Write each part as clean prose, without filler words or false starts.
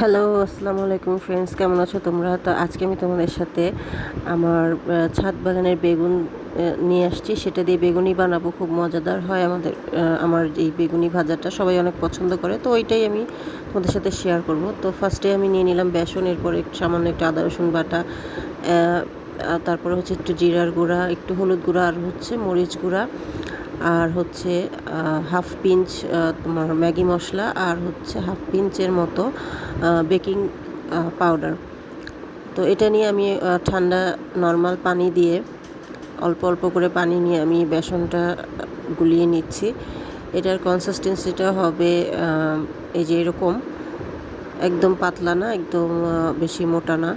Hello, আসসালামু আলাইকুম friends, কেমন আছো তোমরা? তো আজকে আমি তোমাদের সাথে আমার ছাদ বাগানের বেগুন নিয়ে আসছি। সেটা দিয়ে বেগুনি বানাবো, খুব মজাদার হয় আমার এই বেগুনি ভাজাটা সবাই অনেক পছন্দ করে, তো ওইটাই আমি তোমাদের সাথে শেয়ার করব। তো ফার্স্টে আমি নিয়ে নিলাম বেসন, এরপরে সামান্য একটু আদা রসুন বাটা, তারপরে হচ্ছে একটু জিরার গুঁড়া, একটু হলুদ গুঁড়া, আর হচ্ছে মরিচ গুঁড়া, আর হচ্ছে হাফ পিঞ্চ তোমার ম্যাগি মশলা, আর হচ্ছে হাফ পিঞ্চের মতো বেকিং পাউডার। তো এটা নিয়ে আমি ঠান্ডা নর্মাল পানি দিয়ে অল্প অল্প করে পানি নিয়ে আমি বেসনটা গুলিয়ে নিচ্ছি। এটার কনসিস্টেন্সিটা হবে এই যে এরকম, একদম পাতলা না, একদম বেশি মোটা না।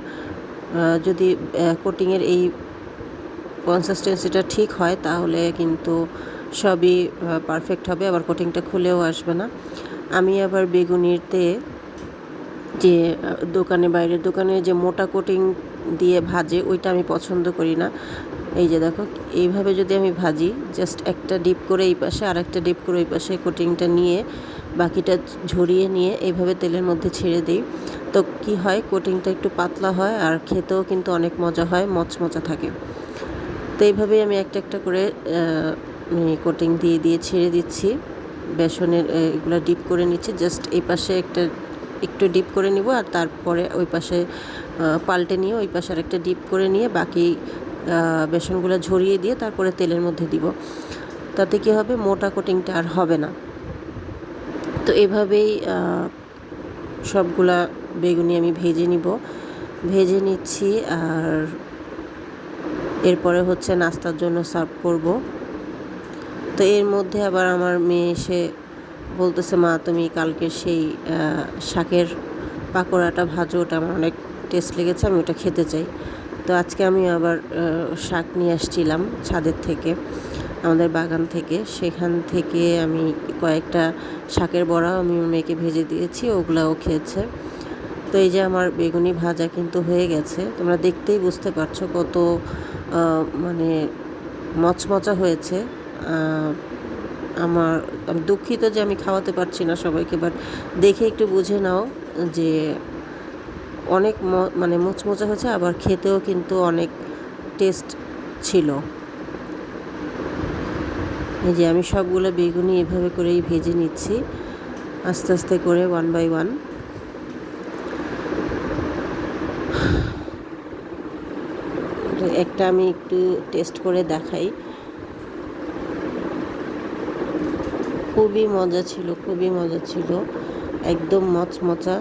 যদি কোটিংয়ের এই কনসিস্টেন্সিটা ঠিক হয় তাহলে কিন্তু সবই পারফেক্ট হবে, আবার কোটিংটা খুলেও আসবে না। আমি আবার বেগুনিতে যে বাইরের দোকানে যে মোটা কোটিং দিয়ে ভাজে ওইটা আমি পছন্দ করি না। এই যে দেখো, এইভাবে যদি আমি ভাজি, জাস্ট একটা ডিপ করে এই পাশে আর একটা ডিপ করে ওই পাশে কোটিংটা নিয়ে বাকিটা ঝরিয়ে নিয়ে এইভাবে তেলের মধ্যে ছেড়ে দিই, তো কি হয়, কোটিংটা একটু পাতলা হয় আর খেতেও কিন্তু অনেক মজা হয়, মচমচা থাকে। তো এইভাবেই আমি একটা একটা করে কোটিং দিয়ে দিয়ে ছেড়ে দিচ্ছি। বেসনের এগুলো ডিপ করে নিচ্ছি, জাস্ট এই পাশে একটা একটু ডিপ করে নিব, আর তারপরে ওই পাশে পাল্টে নিয়ে ওই পাশে আরেকটা ডিপ করে নিয়ে বাকি বেসনগুলো ঝরিয়ে দিয়ে তারপরে তেলের মধ্যে দিব। তাতে কী হবে, মোটা কোটিংটা আর হবে না। তো এভাবেই সবগুলা বেগুনি আমি ভেজে নিচ্ছি। আর এরপরে হচ্ছে নাস্তার জন্য সার্ভ করব। তো এর মধ্যে আবার আমার মেয়ে এসে বলতেছে, মা তুমি কালকে সেই শাকের পাকোড়াটা ভাজো, ওটা আমার অনেক টেস্ট লেগেছে, আমি ওটা খেতে চাই। তো আজকে আমি আবার শাক নিয়ে আসছিলাম ছাদের থেকে, আমাদের বাগান থেকে। সেখান থেকে আমি কয়েকটা শাকের বড়া আমি মেয়েকে ভেজে দিয়েছি, ওগুলাও খেয়েছে। তো এই যে আমার বেগুনি ভাজা কিন্তু হয়ে গেছে, তোমরা দেখতেই বুঝতে পারছো কত মানে মচমচা হয়েছে। আমি দুঃখিত যে আমি খাওয়াতে পারছি না সবাইকে, বাট দেখে একটু বুঝে নাও যে অনেক মানে মুচমোচা হয়েছে, আবার খেতেও কিন্তু অনেক টেস্ট ছিল। এই যে আমি সবগুলো বেগুনি এভাবে করেই ভেজে নিচ্ছি, আস্তে আস্তে করে, ওয়ান বাই ওয়ান। একটা আমি একটু টেস্ট করে দেখাই। খুবই মজা ছিল, একদম মচমচা,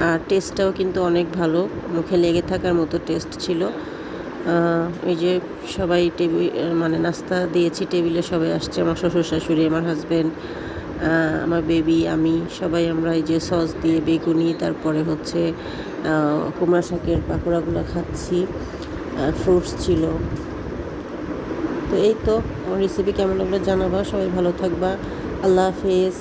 আর টেস্টটাও কিন্তু অনেক ভালো, মুখে লেগে থাকার মতো টেস্ট ছিল। এই যে সবাই মানে নাস্তা দিয়েছি, টেবিলে সবাই আসছে, আমার শ্বশুর শাশুড়ি, আমার হাজব্যান্ড, আমার বেবি, আমি, সবাই আমরা এই যে সস দিয়ে বেগুনি, তারপরে হচ্ছে কুমড়া শাকের পাকোড়াগুলো খাচ্ছি, ফ্রুটস ছিল। তো এই তো, আমার রেসিপি কেমন লাগলো জানাবা, সবাই ভালো থাকবা, আল্লাহ হাফেজ।